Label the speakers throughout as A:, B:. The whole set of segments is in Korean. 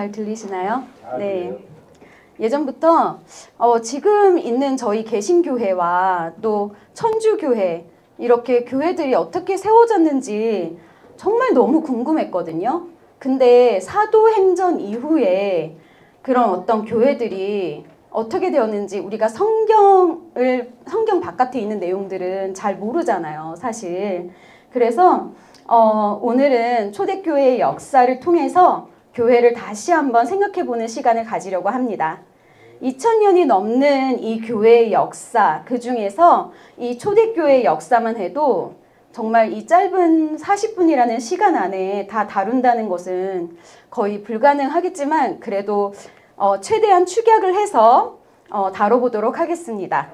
A: 잘 들리시나요? 네. 예전부터 지금 있는 저희 개신교회와 또 천주교회 이렇게 교회들이 어떻게 세워졌는지 정말 너무 궁금했거든요. 근데 사도행전 이후에 그런 어떤 교회들이 어떻게 되었는지 우리가 성경 바깥에 있는 내용들은 잘 모르잖아요, 사실. 그래서 오늘은 초대교회의 역사를 통해서 교회를 다시 한번 생각해보는 시간을 가지려고 합니다. 2000년이 넘는 이 교회의 역사, 그 중에서 이 초대교회의 역사만 해도 정말 이 짧은 40분이라는 시간 안에 다 다룬다는 것은 거의 불가능하겠지만 그래도 최대한 축약을 해서 다뤄보도록 하겠습니다.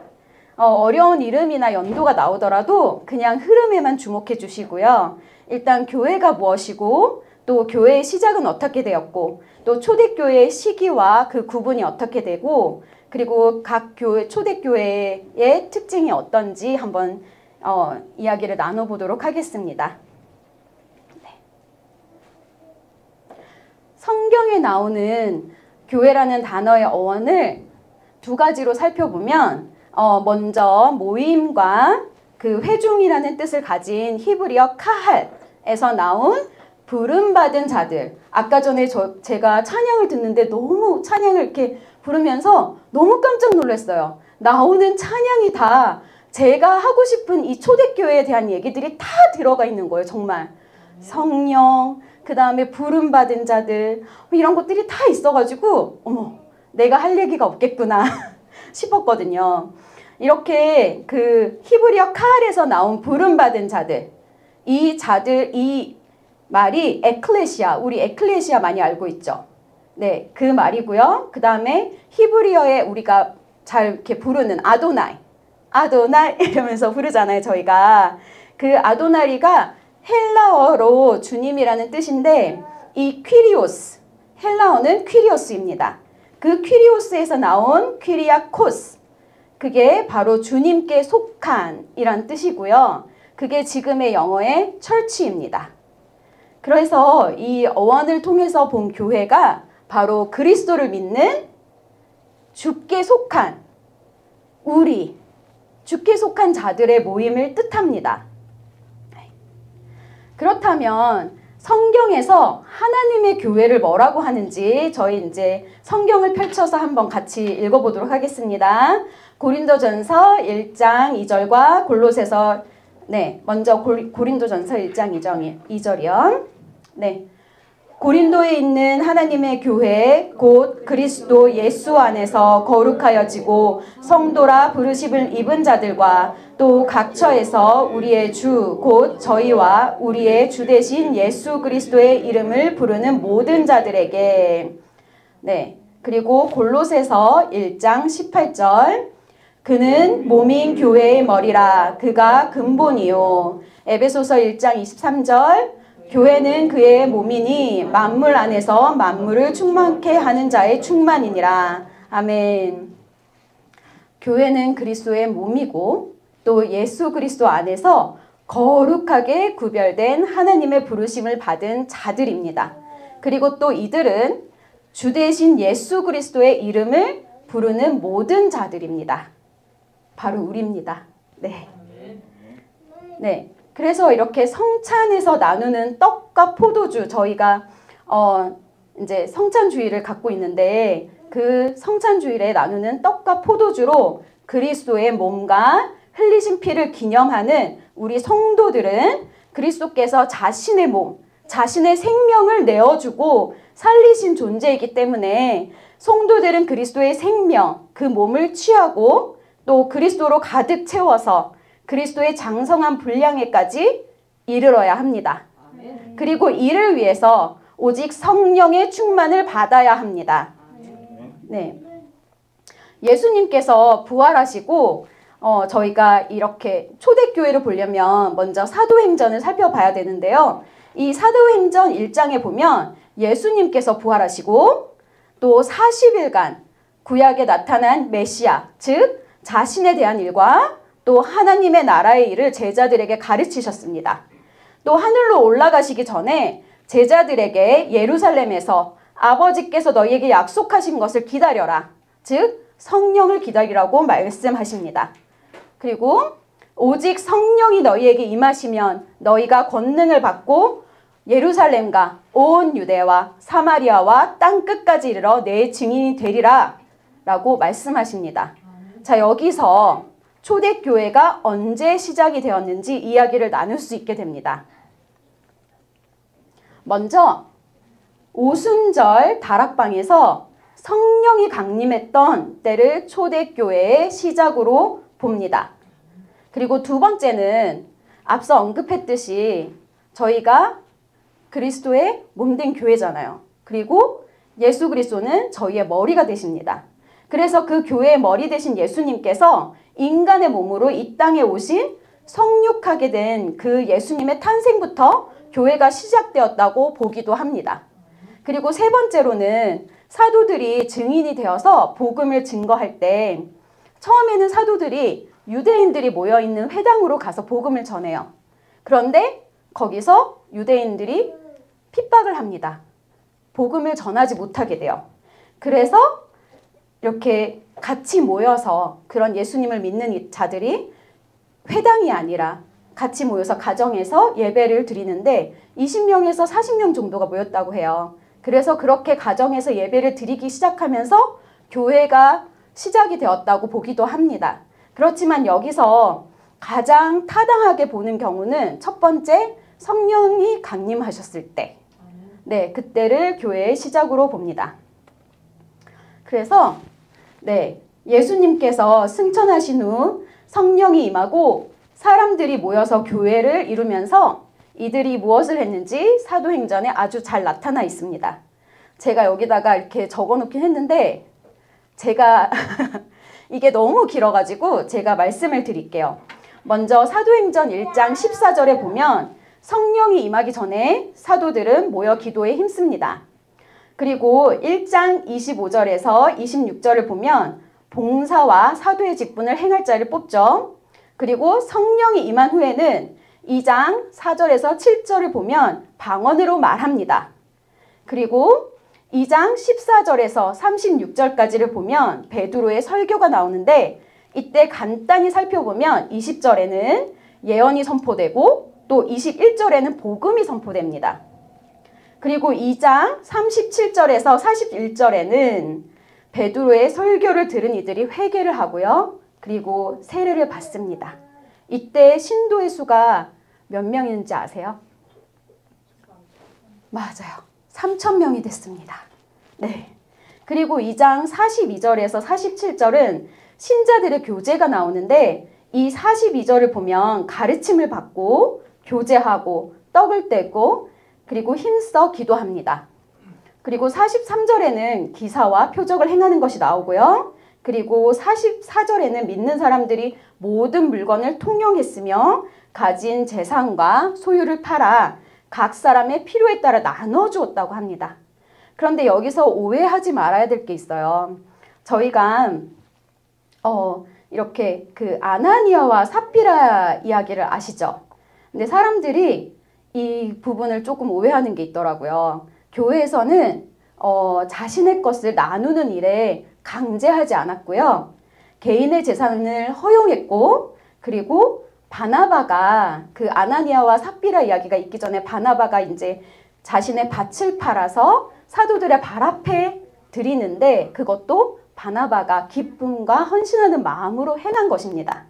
A: 어려운 이름이나 연도가 나오더라도 그냥 흐름에만 주목해 주시고요. 일단 교회가 무엇이고 또 교회의 시작은 어떻게 되었고 또 초대교회의 시기와 그 구분이 어떻게 되고 그리고 각 초대교회의 특징이 어떤지 한번 이야기를 나눠보도록 하겠습니다. 네. 성경에 나오는 교회라는 단어의 어원을 두 가지로 살펴보면 먼저 모임과 그 회중이라는 뜻을 가진 히브리어 카할에서 나온 부름받은 자들. 아까 전에 제가 찬양을 듣는데 너무 찬양을 이렇게 부르면서 너무 깜짝 놀랐어요. 나오는 찬양이 다 제가 하고 싶은 이 초대교회에 대한 얘기들이 다 들어가 있는 거예요. 정말 성령, 그 다음에 부름받은 자들 이런 것들이 다 있어가지고 어머 내가 할 얘기가 없겠구나 싶었거든요. 이렇게 그 히브리어 카알에서 나온 부름받은 자들, 이 말이 에클레시아, 우리 에클레시아 많이 알고 있죠. 네, 그 말이고요. 그 다음에 히브리어에 우리가 잘 이렇게 부르는 아도나이 이러면서 부르잖아요, 저희가. 그 아도나이가 헬라어로 주님이라는 뜻인데 이 퀴리오스, 헬라어는 퀴리오스입니다. 그 퀴리오스에서 나온 퀴리아코스, 그게 바로 주님께 속한이란 뜻이고요. 그게 지금의 영어의 철치입니다. 그래서 이 어원을 통해서 본 교회가 바로 그리스도를 믿는 주께 속한 주께 속한 자들의 모임을 뜻합니다. 그렇다면 성경에서 하나님의 교회를 뭐라고 하는지 저희 이제 성경을 펼쳐서 한번 같이 읽어보도록 하겠습니다. 고린도전서 1장 2절과 골로새서 먼저 고린도전서 1장 2절이요. 네. 고린도에 있는 하나님의 교회 곧 그리스도 예수 안에서 거룩하여지고 성도라 부르심을 입은 자들과 또 각처에서 우리의 주 곧 저희와 우리의 주 되신 예수 그리스도의 이름을 부르는 모든 자들에게. 네. 그리고 골로새서 1장 18절 그는 몸인 교회의 머리라 그가 근본이요. 에베소서 1장 23절 교회는 그의 몸이니 만물 안에서 만물을 충만케 하는 자의 충만이니라. 아멘. 교회는 그리스도의 몸이고 또 예수 그리스도 안에서 거룩하게 구별된 하나님의 부르심을 받은 자들입니다. 그리고 또 이들은 주 대신 예수 그리스도의 이름을 부르는 모든 자들입니다. 바로 우리입니다. 네. 네. 그래서 이렇게 성찬에서 나누는 떡과 포도주, 저희가 이제 성찬주의를 갖고 있는데 그 성찬주일에 나누는 떡과 포도주로 그리스도의 몸과 흘리신 피를 기념하는 우리 성도들은 그리스도께서 자신의 몸, 자신의 생명을 내어주고 살리신 존재이기 때문에 성도들은 그리스도의 생명, 그 몸을 취하고 또 그리스도로 가득 채워서 그리스도의 장성한 분량에까지 이르러야 합니다. 그리고 이를 위해서 오직 성령의 충만을 받아야 합니다. 네. 예수님께서 부활하시고 저희가 이렇게 초대교회를 보려면 먼저 사도행전을 살펴봐야 되는데요. 이 사도행전 1장에 보면 예수님께서 부활하시고 또 40일간 구약에 나타난 메시아, 즉 자신에 대한 일과 또 하나님의 나라의 일을 제자들에게 가르치셨습니다. 또 하늘로 올라가시기 전에 제자들에게 예루살렘에서 아버지께서 너희에게 약속하신 것을 기다려라. 즉 성령을 기다리라고 말씀하십니다. 그리고 오직 성령이 너희에게 임하시면 너희가 권능을 받고 예루살렘과 온 유대와 사마리아와 땅 끝까지 이르러 내 증인이 되리라 라고 말씀하십니다. 자, 여기서 초대교회가 언제 시작이 되었는지 이야기를 나눌 수 있게 됩니다. 먼저 오순절 다락방에서 성령이 강림했던 때를 초대교회의 시작으로 봅니다. 그리고 두 번째는 앞서 언급했듯이 저희가 그리스도의 몸된 교회잖아요. 그리고 예수 그리스도는 저희의 머리가 되십니다. 그래서 그 교회의 머리 되신 예수님께서 인간의 몸으로 이 땅에 오신 성육하게 된 그 예수님의 탄생부터 교회가 시작되었다고 보기도 합니다. 그리고 세 번째로는 사도들이 증인이 되어서 복음을 증거할 때 처음에는 사도들이 유대인들이 모여있는 회당으로 가서 복음을 전해요. 그런데 거기서 유대인들이 핍박을 합니다. 복음을 전하지 못하게 돼요. 그래서 이렇게 같이 모여서 그런 예수님을 믿는 자들이 회당이 아니라 같이 모여서 가정에서 예배를 드리는데 20명에서 40명 정도가 모였다고 해요. 그래서 그렇게 가정에서 예배를 드리기 시작하면서 교회가 시작이 되었다고 보기도 합니다. 그렇지만 여기서 가장 타당하게 보는 경우는 첫 번째 성령이 강림하셨을 때, 네, 그때를 교회의 시작으로 봅니다. 그래서 예수님께서 승천하신 후 성령이 임하고 사람들이 모여서 교회를 이루면서 이들이 무엇을 했는지 사도행전에 아주 잘 나타나 있습니다. 제가 여기다가 이렇게 적어놓긴 했는데 제가 이게 너무 길어가지고 제가 말씀을 드릴게요. 먼저 사도행전 1장 14절에 보면 성령이 임하기 전에 사도들은 모여 기도에 힘씁니다. 그리고 1장 25절에서 26절을 보면 봉사와 사도의 직분을 행할 자를 뽑죠. 그리고 성령이 임한 후에는 2장 4절에서 7절을 보면 방언으로 말합니다. 그리고 2장 14절에서 36절까지를 보면 베드로의 설교가 나오는데 이때 간단히 살펴보면 20절에는 예언이 선포되고 또 21절에는 복음이 선포됩니다. 그리고 2장 37절에서 41절에는 베드로의 설교를 들은 이들이 회개를 하고요. 그리고 세례를 받습니다. 이때 신도의 수가 몇 명인지 아세요? 맞아요. 3,000명이 됐습니다. 네. 그리고 2장 42절에서 47절은 신자들의 교제가 나오는데 이 42절을 보면 가르침을 받고 교제하고 떡을 떼고 그리고 힘써 기도합니다. 그리고 43절에는 기사와 표적을 행하는 것이 나오고요. 그리고 44절에는 믿는 사람들이 모든 물건을 통용했으며 가진 재산과 소유를 팔아 각 사람의 필요에 따라 나눠주었다고 합니다. 그런데 여기서 오해하지 말아야 될 게 있어요. 저희가 이렇게 그 아나니아와 삽비라 이야기를 아시죠? 근데 사람들이 이 부분을 조금 오해하는 게 있더라고요. 교회에서는 자신의 것을 나누는 일에 강제하지 않았고요. 개인의 재산을 허용했고 그리고 바나바가 그 아나니아와 삽비라 이야기가 있기 전에 바나바가 이제 자신의 밭을 팔아서 사도들의 발 앞에 드리는데 그것도 바나바가 기쁨과 헌신하는 마음으로 행한 것입니다.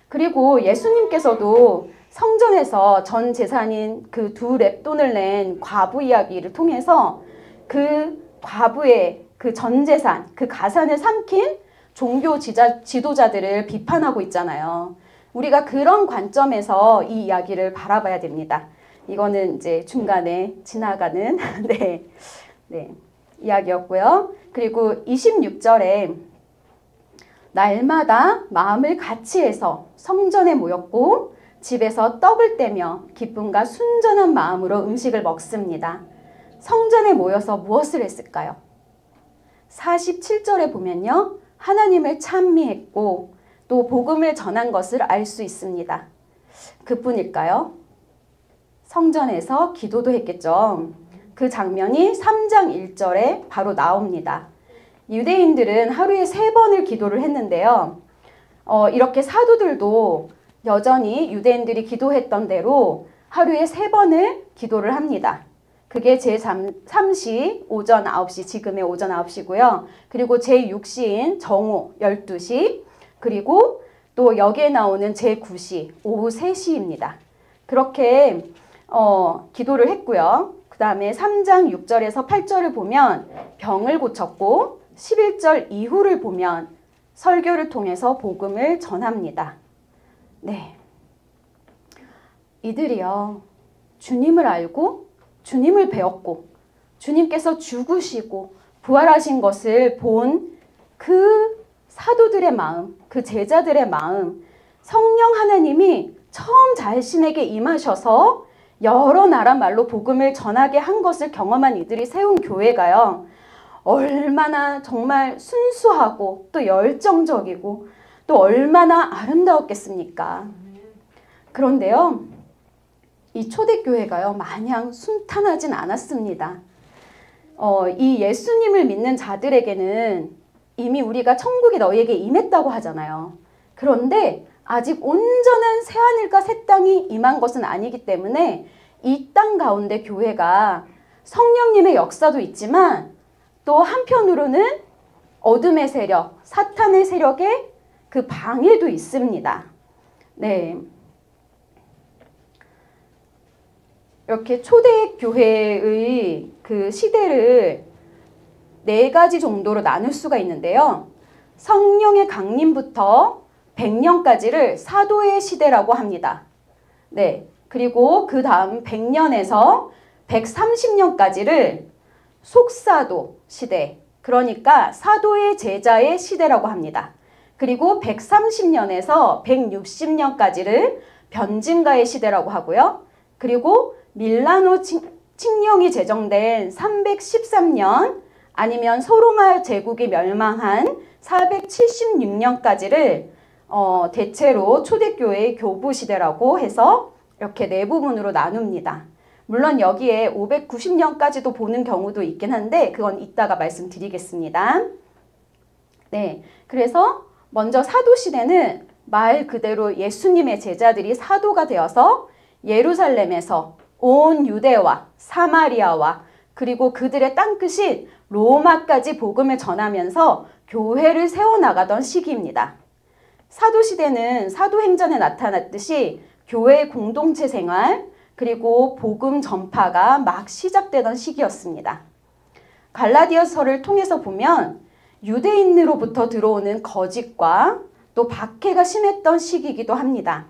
A: 그리고 예수님께서도 성전에서 전 재산인 그 2렙돈을 낸 과부 이야기를 통해서 그 과부의 그 전 재산, 그 가산을 삼킨 종교 지도자들을 비판하고 있잖아요. 우리가 그런 관점에서 이 이야기를 바라봐야 됩니다. 이거는 이제 중간에 지나가는 이야기였고요. 그리고 26절에 날마다 마음을 같이 해서 성전에 모였고 집에서 떡을 떼며 기쁨과 순전한 마음으로 음식을 먹습니다. 성전에 모여서 무엇을 했을까요? 47절에 보면요. 하나님을 찬미했고 또 복음을 전한 것을 알 수 있습니다. 그뿐일까요? 성전에서 기도도 했겠죠. 그 장면이 3장 1절에 바로 나옵니다. 유대인들은 하루에 3번을 기도를 했는데요. 이렇게 사도들도 여전히 유대인들이 기도했던 대로 하루에 3번을 기도를 합니다. 그게 제3시 오전 9시, 지금의 오전 9시고요. 그리고 제6시인 정오 12시, 그리고 또 여기에 나오는 제9시 오후 3시입니다. 그렇게 기도를 했고요. 그 다음에 3장 6절에서 8절을 보면 병을 고쳤고 11절 이후를 보면 설교를 통해서 복음을 전합니다. 네, 이들이요, 주님을 알고 주님을 배웠고 주님께서 죽으시고 부활하신 것을 본 그 사도들의 마음, 그 제자들의 마음, 성령 하나님이 처음 자신에게 임하셔서 여러 나라 말로 복음을 전하게 한 것을 경험한 이들이 세운 교회가요, 얼마나 정말 순수하고 또 열정적이고 또 얼마나 아름다웠겠습니까? 그런데요, 이 초대교회가요, 마냥 순탄하진 않았습니다. 이 예수님을 믿는 자들에게는 이미 우리가 천국이 너희에게 임했다고 하잖아요. 그런데 아직 온전한 새하늘과 새 땅이 임한 것은 아니기 때문에 이 땅 가운데 교회가 성령님의 역사도 있지만 또 한편으로는 어둠의 세력, 사탄의 세력의 그 방해도 있습니다. 네. 이렇게 초대교회의 그 시대를 4가지 정도로 나눌 수가 있는데요. 성령의 강림부터 100년까지를 사도의 시대라고 합니다. 네. 그리고 그 다음 100년에서 130년까지를 속사도 시대, 그러니까 사도의 제자의 시대라고 합니다. 그리고 130년에서 160년까지를 변증가의 시대라고 하고요. 그리고 밀라노 칙령이 제정된 313년 아니면 소로마 제국이 멸망한 476년까지를 대체로 초대교회의 교부시대라고 해서 이렇게 4부분으로 나눕니다. 물론 여기에 590년까지도 보는 경우도 있긴 한데 그건 이따가 말씀드리겠습니다. 네, 그래서 먼저 사도시대는 말 그대로 예수님의 제자들이 사도가 되어서 예루살렘에서 온 유대와 사마리아와 그리고 그들의 땅끝인 로마까지 복음을 전하면서 교회를 세워나가던 시기입니다. 사도시대는 사도행전에 나타났듯이 교회 공동체 생활 그리고 복음 전파가 막 시작되던 시기였습니다. 갈라디아서를 통해서 보면 유대인으로부터 들어오는 거짓과 또 박해가 심했던 시기이기도 합니다.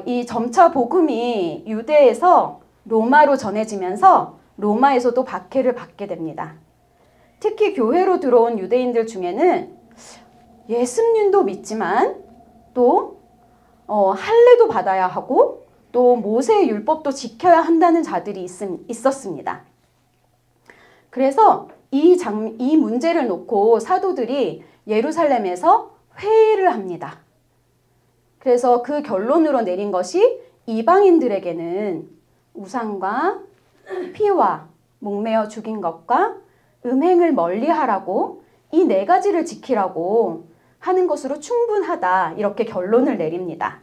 A: 이 점차 복음이 유대에서 로마로 전해지면서 로마에서도 박해를 받게 됩니다. 특히 교회로 들어온 유대인들 중에는 예수님도 믿지만 또 할례도 받아야 하고 또 모세의 율법도 지켜야 한다는 자들이 있었습니다. 그래서 이 문제를 놓고 사도들이 예루살렘에서 회의를 합니다. 그래서 그 결론으로 내린 것이 이방인들에게는 우상과 피와 목매어 죽인 것과 음행을 멀리하라고 이 4가지를 지키라고 하는 것으로 충분하다, 이렇게 결론을 내립니다.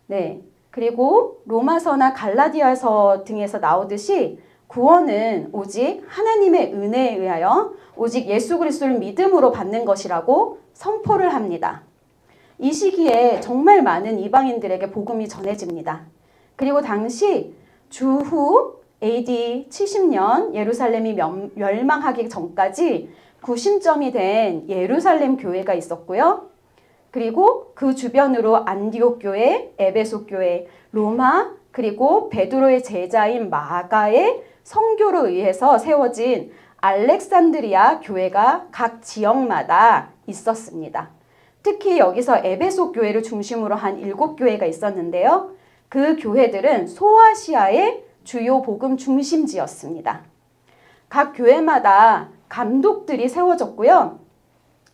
A: 네, 그리고 로마서나 갈라디아서 등에서 나오듯이 구원은 오직 하나님의 은혜에 의하여 오직 예수 그리스도를 믿음으로 받는 것이라고 선포를 합니다. 이 시기에 정말 많은 이방인들에게 복음이 전해집니다. 그리고 당시 주후 AD 70년 예루살렘이 멸망하기 전까지 구심점이 된 예루살렘 교회가 있었고요. 그리고 그 주변으로 안디옥 교회, 에베소 교회, 로마, 그리고 베드로의 제자인 마가의 선교로 의해서 세워진 알렉산드리아 교회가 각 지역마다 있었습니다. 특히 여기서 에베소 교회를 중심으로 한 7교회가 있었는데요. 그 교회들은 소아시아의 주요 복음 중심지였습니다. 각 교회마다 감독들이 세워졌고요.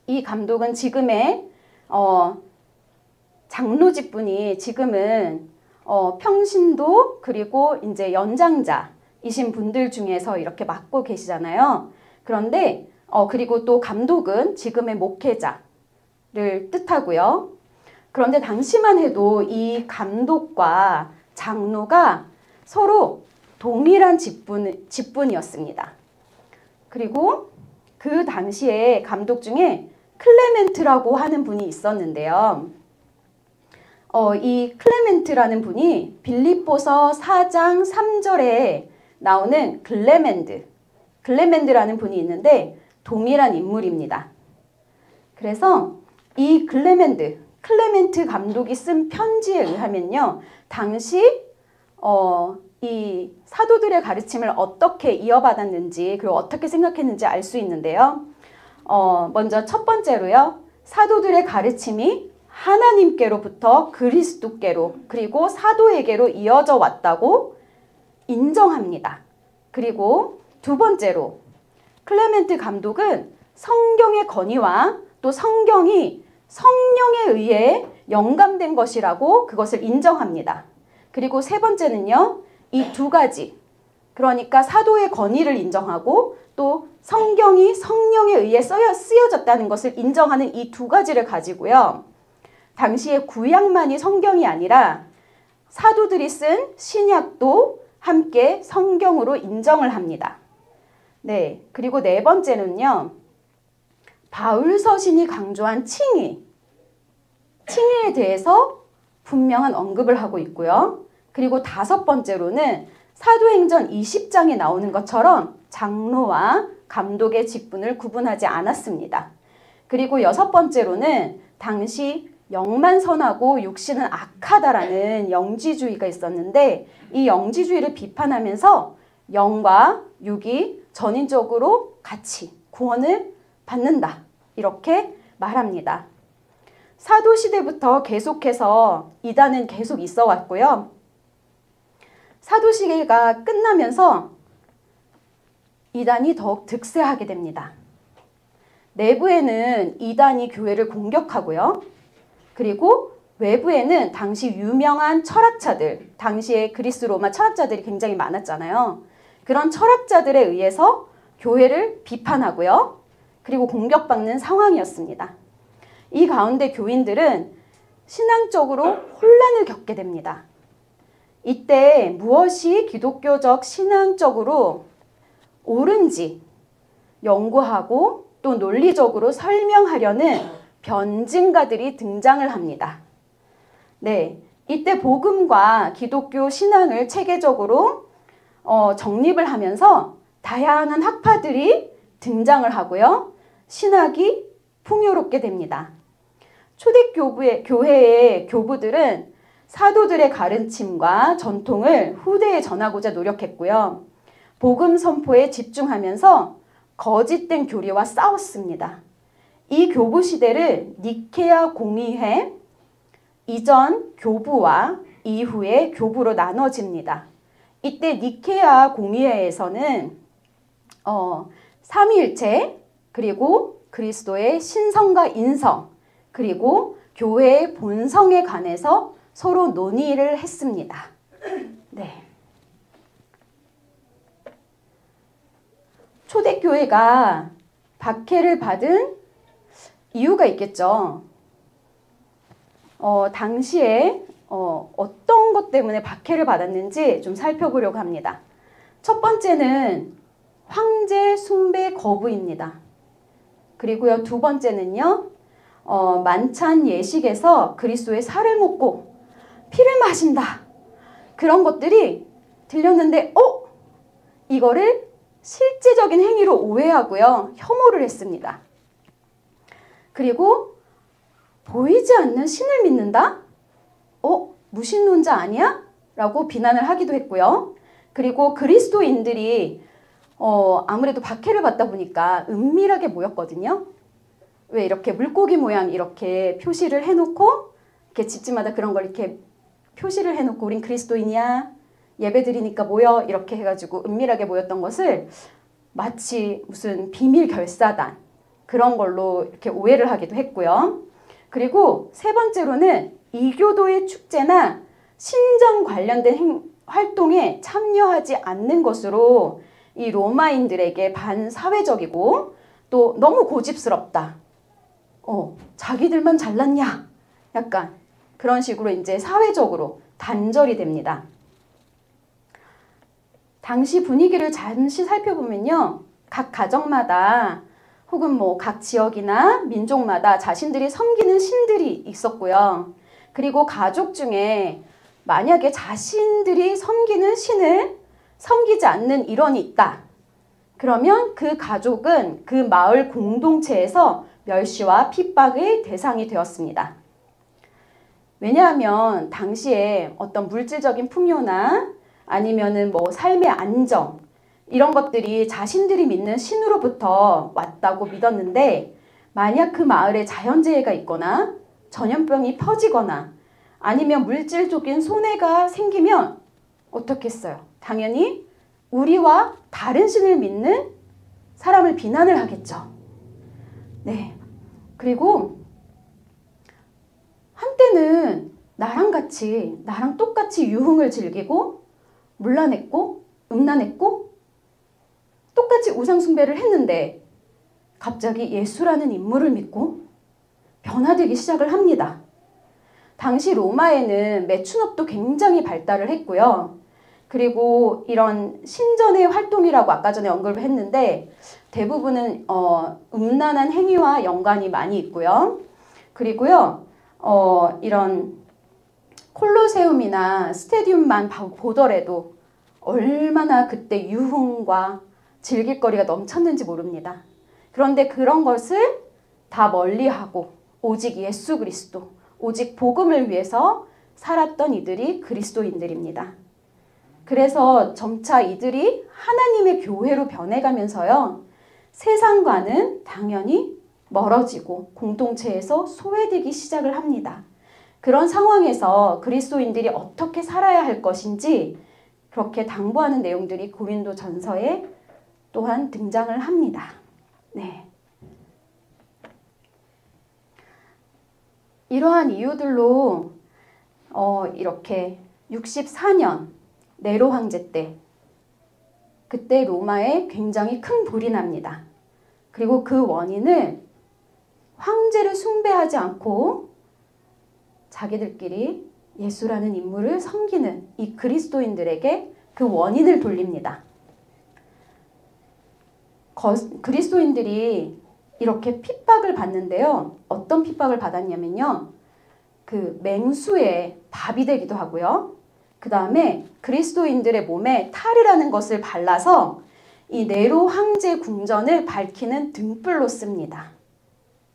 A: 이 감독은 지금의 장로직분이 지금은 평신도 그리고 이제 연장자, 이신 분들 중에서 이렇게 맡고 계시잖아요. 그런데 그리고 또 감독은 지금의 목회자를 뜻하고요. 그런데 당시만 해도 이 감독과 장로가 서로 동일한 직분이었습니다. 그리고 그 당시에 감독 중에 클레멘트라고 하는 분이 있었는데요. 이 클레멘트라는 분이 빌립보서 4장 3절에 나오는 글레멘드라는 분이 있는데 동일한 인물입니다. 그래서 이 클레멘트 감독이 쓴 편지에 의하면요. 당시 이 사도들의 가르침을 어떻게 이어받았는지 그리고 어떻게 생각했는지 알 수 있는데요. 먼저 첫 번째로요. 사도들의 가르침이 하나님께로부터 그리스도께로 그리고 사도에게로 이어져 왔다고 인정합니다. 그리고 두 번째로 클레멘트 감독은 성경의 건의와 또 성경이 성령에 의해 영감된 것이라고 그것을 인정합니다. 그리고 세 번째는요. 이 두 가지, 그러니까 사도의 건의를 인정하고 또 성경이 성령에 의해 쓰여졌다는 것을 인정하는 이 두 가지를 가지고요. 당시에 구약만이 성경이 아니라 사도들이 쓴 신약도 함께 성경으로 인정을 합니다. 네, 그리고 네 번째는요. 바울 서신이 강조한 칭의에 대해서 분명한 언급을 하고 있고요. 그리고 다섯 번째로는 사도행전 20장에 나오는 것처럼 장로와 감독의 직분을 구분하지 않았습니다. 그리고 여섯 번째로는 당시 영만 선하고 육신은 악하다라는 영지주의가 있었는데 이 영지주의를 비판하면서 영과 육이 전인적으로 같이 구원을 받는다. 이렇게 말합니다. 사도시대부터 계속해서 이단은 계속 있어 왔고요. 사도시대가 끝나면서 이단이 더욱 득세하게 됩니다. 내부에는 이단이 교회를 공격하고요. 그리고 외부에는 당시 유명한 철학자들, 당시에 그리스 로마 철학자들이 굉장히 많았잖아요. 그런 철학자들에 의해서 교회를 비판하고요. 그리고 공격받는 상황이었습니다. 이 가운데 교인들은 신앙적으로 혼란을 겪게 됩니다. 이때 무엇이 기독교적 신앙적으로 옳은지 연구하고 또 논리적으로 설명하려는 변증가들이 등장을 합니다. 네, 이때 복음과 기독교 신앙을 체계적으로 정립을 하면서 다양한 학파들이 등장을 하고요. 신학이 풍요롭게 됩니다. 초대교회의 교부들은 사도들의 가르침과 전통을 후대에 전하고자 노력했고요. 복음 선포에 집중하면서 거짓된 교리와 싸웠습니다. 이 교부 시대를 니케아 공의회 이전 교부와 이후의 교부로 나눠집니다. 이때 니케아 공의회에서는 삼위일체 그리고 그리스도의 신성과 인성 그리고 교회의 본성에 관해서 서로 논의를 했습니다. 네. 초대교회가 박해를 받은 이유가 있겠죠. 당시에 어떤 것 때문에 박해를 받았는지 좀 살펴보려고 합니다. 첫 번째는 황제 숭배 거부입니다. 그리고요, 두 번째는요, 만찬 예식에서 그리스도의 살을 먹고 피를 마신다. 그런 것들이 들렸는데, 이거를 실제적인 행위로 오해하고요, 혐오를 했습니다. 그리고 보이지 않는 신을 믿는다? 무신론자 아니야? 라고 비난을 하기도 했고요. 그리고 그리스도인들이 아무래도 박해를 받다 보니까 은밀하게 모였거든요. 왜 이렇게 물고기 모양 이렇게 표시를 해놓고 이렇게 집집마다 그런 걸 이렇게 표시를 해놓고 우린 그리스도인이야, 예배 드리니까 모여, 이렇게 해가지고 은밀하게 모였던 것을 마치 무슨 비밀 결사단 그런 걸로 이렇게 오해를 하기도 했고요. 그리고 세 번째로는 이교도의 축제나 신정 관련된 활동에 참여하지 않는 것으로 이 로마인들에게 반사회적이고 또 너무 고집스럽다. 자기들만 잘났냐? 약간 그런 식으로 이제 사회적으로 단절이 됩니다. 당시 분위기를 잠시 살펴보면요. 각 가정마다 혹은 뭐 각 지역이나 민족마다 자신들이 섬기는 신들이 있었고요. 그리고 가족 중에 만약에 자신들이 섬기는 신을 섬기지 않는 일원이 있다. 그러면 그 가족은 그 마을 공동체에서 멸시와 핍박의 대상이 되었습니다. 왜냐하면 당시에 어떤 물질적인 풍요나 아니면은 뭐 삶의 안정 이런 것들이 자신들이 믿는 신으로부터 왔다고 믿었는데 만약 그 마을에 자연재해가 있거나 전염병이 퍼지거나 아니면 물질적인 손해가 생기면 어떻겠어요? 당연히 우리와 다른 신을 믿는 사람을 비난을 하겠죠. 네. 그리고 한때는 나랑 똑같이 유흥을 즐기고 문란했고 음란했고 똑같이 우상숭배를 했는데 갑자기 예수라는 인물을 믿고 변화되기 시작을 합니다. 당시 로마에는 매춘업도 굉장히 발달을 했고요. 그리고 이런 신전의 활동이라고 아까 전에 언급을 했는데 대부분은 음란한 행위와 연관이 많이 있고요. 그리고요. 이런 콜로세움이나 스테디움만 보더라도 얼마나 그때 유흥과 즐길거리가 넘쳤는지 모릅니다. 그런데 그런 것을 다 멀리하고 오직 예수 그리스도, 오직 복음을 위해서 살았던 이들이 그리스도인들입니다. 그래서 점차 이들이 하나님의 교회로 변해가면서요. 세상과는 당연히 멀어지고 공동체에서 소외되기 시작을 합니다. 그런 상황에서 그리스도인들이 어떻게 살아야 할 것인지 그렇게 당부하는 내용들이 고린도 전서에 또한 등장을 합니다. 네. 이러한 이유들로 이렇게 64년 네로 황제 때 그때 로마에 굉장히 큰 불이 납니다. 그리고 그 원인을 황제를 숭배하지 않고 자기들끼리 예수라는 인물을 섬기는 이 그리스도인들에게 그 원인을 돌립니다. 그리스도인들이 이렇게 핍박을 받는데요. 어떤 핍박을 받았냐면요. 그 맹수의 밥이 되기도 하고요. 그 다음에 그리스도인들의 몸에 탈이라는 것을 발라서 이 네로 황제 궁전을 밝히는 등불로 씁니다.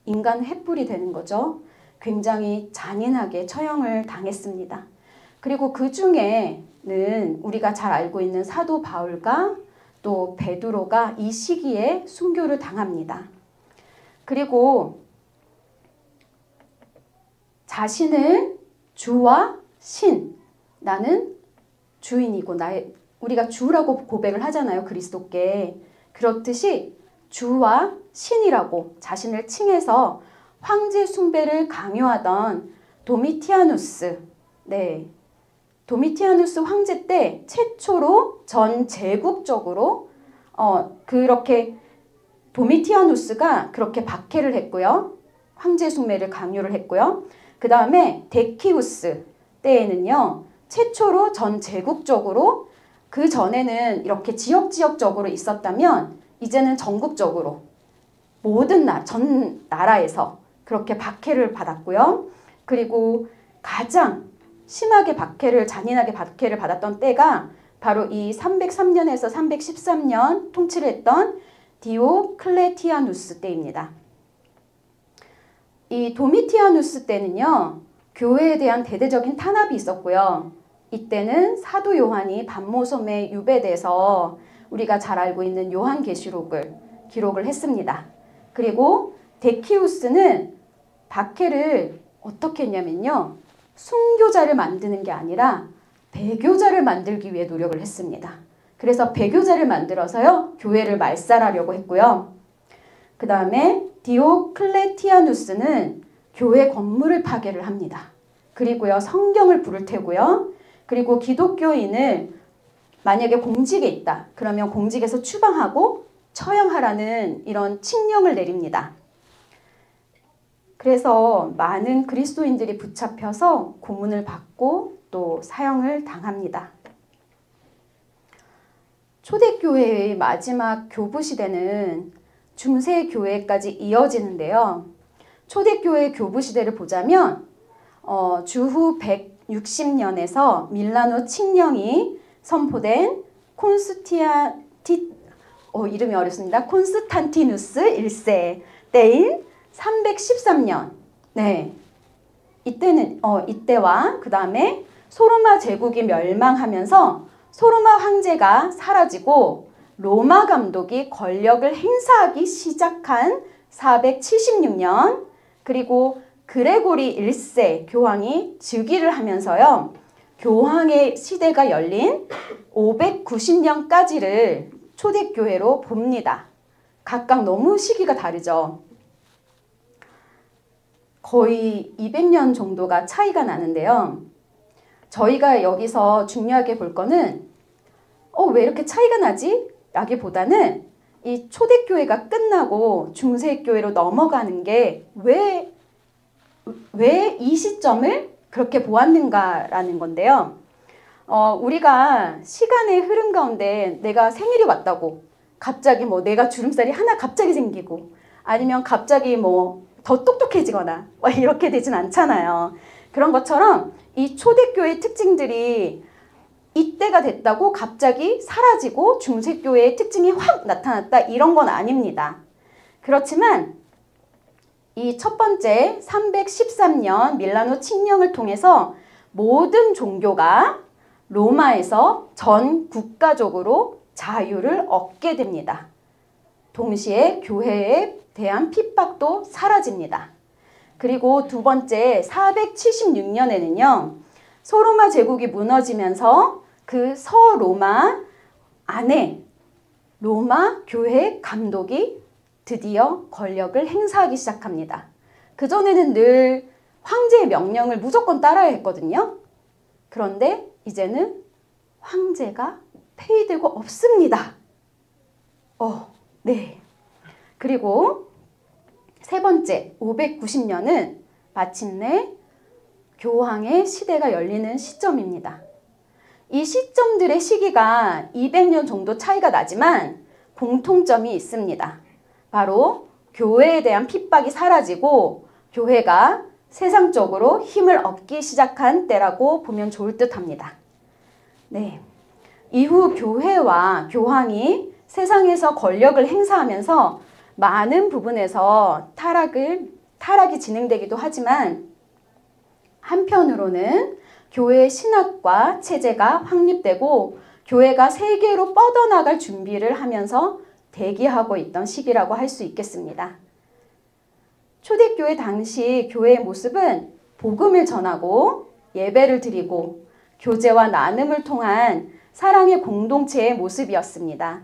A: 인간 횃불이 되는 거죠. 굉장히 잔인하게 처형을 당했습니다. 그리고 그 중에는 우리가 잘 알고 있는 사도 바울과 또 베드로가 이 시기에 순교를 당합니다. 그리고 자신을 주와 신, 나는 주인이고 우리가 주라고 고백을 하잖아요. 그리스도께. 그렇듯이 주와 신이라고 자신을 칭해서 황제 숭배를 강요하던 도미티아누스. 네. 도미티아누스 황제 때 최초로 전 제국적으로 그렇게 도미티아누스가 그렇게 박해를 했고요. 황제 숭배를 강요를 했고요. 그 다음에 데키우스 때에는요. 최초로 전 제국적으로 그 전에는 이렇게 지역적으로 있었다면 이제는 전국적으로 모든 전 나라에서 그렇게 박해를 받았고요. 그리고 가장 심하게 잔인하게 박해를 받았던 때가 바로 이 303년에서 313년 통치를 했던 디오클레티아누스 때입니다. 이 도미티아누스 때는요. 교회에 대한 대대적인 탄압이 있었고요. 이때는 사도 요한이 반모섬에 유배돼서 우리가 잘 알고 있는 요한계시록을 기록을 했습니다. 그리고 데키우스는 박해를 어떻게 했냐면요. 순교자를 만드는 게 아니라 배교자를 만들기 위해 노력을 했습니다. 그래서 배교자를 만들어서요. 교회를 말살하려고 했고요. 그 다음에 디오클레티아누스는 교회 건물을 파괴를 합니다. 그리고요. 성경을 불을 태고요. 그 그리고 기독교인을 만약에 공직에 있다. 그러면 공직에서 추방하고 처형하라는 이런 칙령을 내립니다. 그래서 많은 그리스도인들이 붙잡혀서 고문을 받고 또 사형을 당합니다. 초대교회의 마지막 교부 시대는 중세교회까지 이어지는데요. 초대교회 교부 시대를 보자면 주후 160년에서 밀라노 칙령이 선포된 이름이 어렵습니다. 콘스탄티누스 1세 때인 313년. 네. 이때와 그 다음에 소로마 제국이 멸망하면서 소로마 황제가 사라지고 로마 감독이 권력을 행사하기 시작한 476년, 그리고 그레고리 1세 교황이 즉위를 하면서요. 교황의 시대가 열린 590년까지를 초대교회로 봅니다. 각각 너무 시기가 다르죠. 거의 200년 정도가 차이가 나는데요. 저희가 여기서 중요하게 볼 거는 왜 이렇게 차이가 나지? 라기보다는 이 초대교회가 끝나고 중세교회로 넘어가는 게 왜 이 시점을 그렇게 보았는가라는 건데요. 우리가 시간의 흐름 가운데 내가 생일이 왔다고 갑자기 내가 주름살이 하나 갑자기 생기고 아니면 갑자기 더 똑똑해지거나 이렇게 되진 않잖아요. 그런 것처럼 이 초대교회의 특징들이 이때가 됐다고 갑자기 사라지고 중세교회의 특징이 확 나타났다 이런 건 아닙니다. 그렇지만 이 첫 번째 313년 밀라노 칙령을 통해서 모든 종교가 로마에서 전 국가적으로 자유를 얻게 됩니다. 동시에 교회에 대한 핍박도 사라집니다. 그리고 두 번째 476년에는요. 소로마 제국이 무너지면서 그 서로마 안에 로마 교회 감독이 드디어 권력을 행사하기 시작합니다. 그전에는 늘 황제의 명령을 무조건 따라야 했거든요. 그런데 이제는 황제가 폐위되고 없습니다. 네. 그리고 세 번째 590년은 마침내 교황의 시대가 열리는 시점입니다. 이 시점들의 시기가 200년 정도 차이가 나지만 공통점이 있습니다. 바로 교회에 대한 핍박이 사라지고 교회가 세상적으로 힘을 얻기 시작한 때라고 보면 좋을 듯합니다. 네. 이후 교회와 교황이 세상에서 권력을 행사하면서 많은 부분에서 타락이 진행되기도 하지만 한편으로는 교회의 신학과 체제가 확립되고 교회가 세계로 뻗어나갈 준비를 하면서 대기하고 있던 시기라고 할 수 있겠습니다. 초대교회 당시 교회의 모습은 복음을 전하고 예배를 드리고 교제와 나눔을 통한 사랑의 공동체의 모습이었습니다.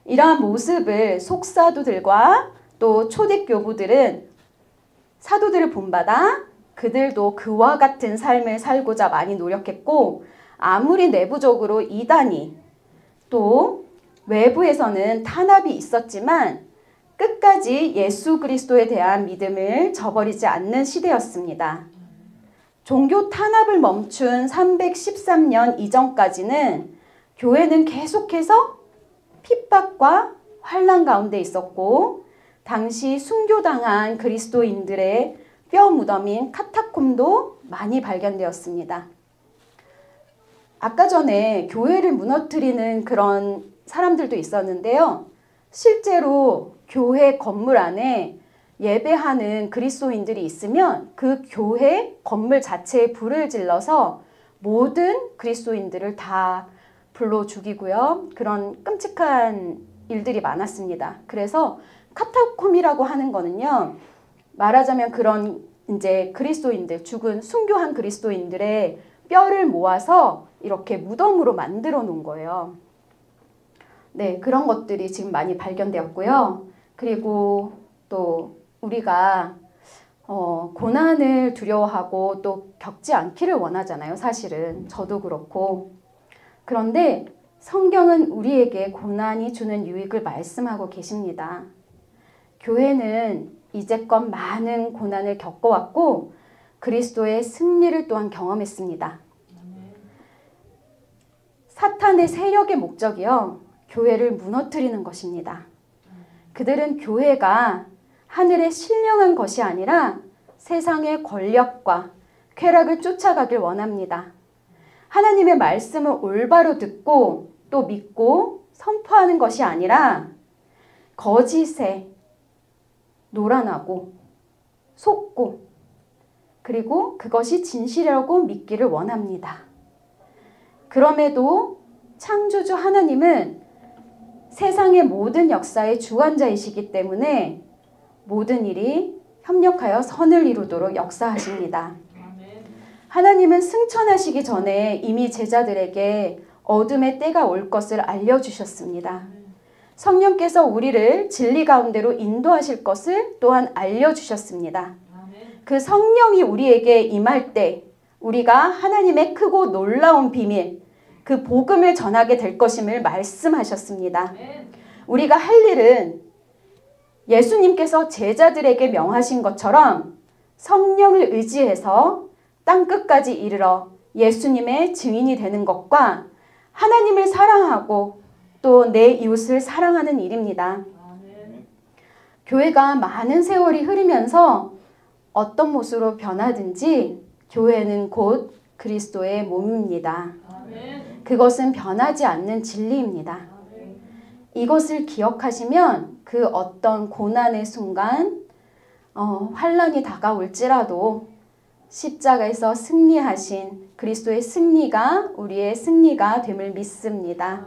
A: 이러한 모습을 속사도들과 또 초대교부들은 사도들을 본받아 그들도 그와 같은 삶을 살고자 많이 노력했고 아무리 내부적으로 이단이 또 외부에서는 탄압이 있었지만 끝까지 예수 그리스도에 대한 믿음을 저버리지 않는 시대였습니다. 종교 탄압을 멈춘 313년 이전까지는 교회는 계속해서 핍박과 환난 가운데 있었고 당시 순교당한 그리스도인들의 뼈 무덤인 카타콤도 많이 발견되었습니다. 아까 전에 교회를 무너뜨리는 그런 사람들도 있었는데요. 실제로 교회 건물 안에 예배하는 그리스도인들이 있으면 그 교회 건물 자체에 불을 질러서 모든 그리스도인들을 다 불로 죽이고요. 그런 끔찍한 일들이 많았습니다. 그래서 카타콤이라고 하는 거는요. 말하자면 그런 이제 그리스도인들, 죽은 순교한 그리스도인들의 뼈를 모아서 이렇게 무덤으로 만들어 놓은 거예요. 네, 그런 것들이 지금 많이 발견되었고요. 그리고 또 우리가 고난을 두려워하고 또 겪지 않기를 원하잖아요. 사실은 저도 그렇고. 그런데 성경은 우리에게 고난이 주는 유익을 말씀하고 계십니다. 교회는 이제껏 많은 고난을 겪어왔고 그리스도의 승리를 또한 경험했습니다. 사탄의 세력의 목적이요, 교회를 무너뜨리는 것입니다. 그들은 교회가 하늘에 신령한 것이 아니라 세상의 권력과 쾌락을 쫓아가길 원합니다. 하나님의 말씀을 올바로 듣고 또 믿고 선포하는 것이 아니라 거짓에 놀아나고 속고 그리고 그것이 진실이라고 믿기를 원합니다. 그럼에도 창조주 하나님은 세상의 모든 역사의 주관자이시기 때문에 모든 일이 협력하여 선을 이루도록 역사하십니다. 하나님은 승천하시기 전에 이미 제자들에게 어둠의 때가 올 것을 알려주셨습니다. 성령께서 우리를 진리 가운데로 인도하실 것을 또한 알려주셨습니다. 그 성령이 우리에게 임할 때 우리가 하나님의 크고 놀라운 비밀, 그 복음을 전하게 될 것임을 말씀하셨습니다. 우리가 할 일은 예수님께서 제자들에게 명하신 것처럼 성령을 의지해서 땅끝까지 이르러 예수님의 증인이 되는 것과 하나님을 사랑하고 또 내 이웃을 사랑하는 일입니다. 교회가 많은 세월이 흐르면서 어떤 모습으로 변하든지 교회는 곧 그리스도의 몸입니다. 그것은 변하지 않는 진리입니다. 이것을 기억하시면 그 어떤 고난의 순간 환난이 다가올지라도 십자가에서 승리하신 그리스도의 승리가 우리의 승리가 됨을 믿습니다.